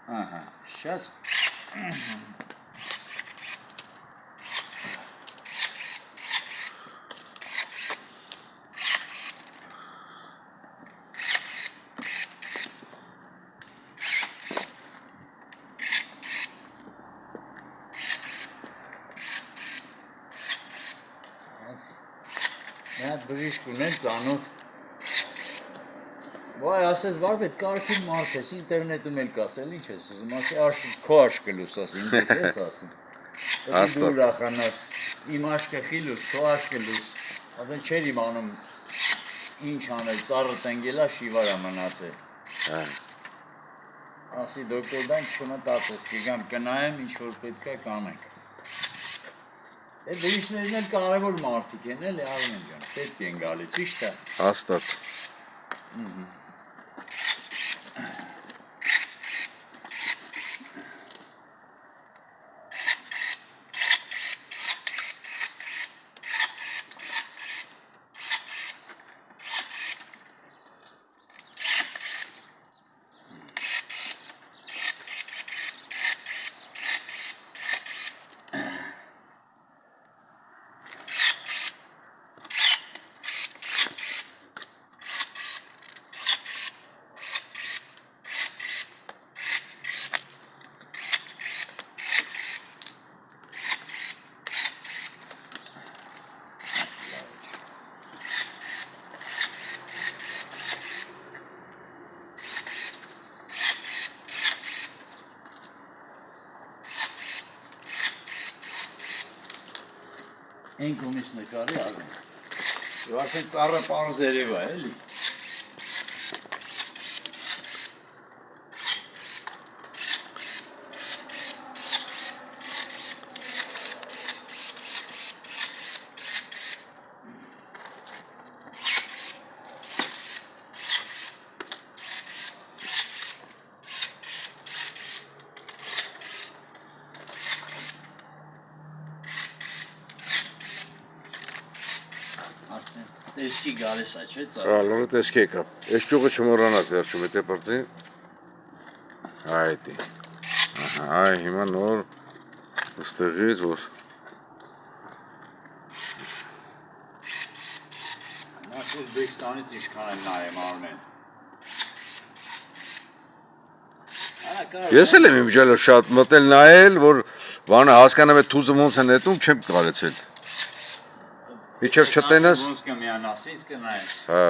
Ահա, сейчас Այդ բժիշկ ունեն ծանոթ Վայ, ասես վար պետք կարքին մարդ ես, ինտերնետում էլ կաս, էլ ինչ ես ուզում, ասի քո աշկը լուս, ասի, ինձ ես ասում Պետք դու ուրախանաս, իմ աշկը խիլուս, քո աշկը լուս Ադեն չեր իմանում ինչ անել, ծառը տնգելա, շիվարա մնացել Ասի դոկտորդան չմտածես, կգամ կնայեմ, ինչ-որ պետք է կանենք Այդ բժիշկներն էլ կարևոր մարդիկ են, էլի Արմեն ջան, պետք են գալի, ճիշտ է Հաստատ Են կոմից նկարի աղեն Եվ արդեն ծառը պարզ երևա էլի Տեսքի գալիս է, չէ՞ ծառը։ Լուրը տեսքի եկավ։ Այս ճյուղը չմոռանաս վերջում եթե բրծի։ Այդի։ Ահա, այ հիմա նոր ստեղից որ Նախ Ուզբեկստանից ինչքան են նայեմ Արմեն։ Ես էլ եմ իմջալով շատ մտել նայել, որ բանը հասկանամ է թուզը ոնց է նետում, չեմ կարեցել։ Իչև չտենաս։ Ոնց կմիանաս, ինձ կնայես։ Հա։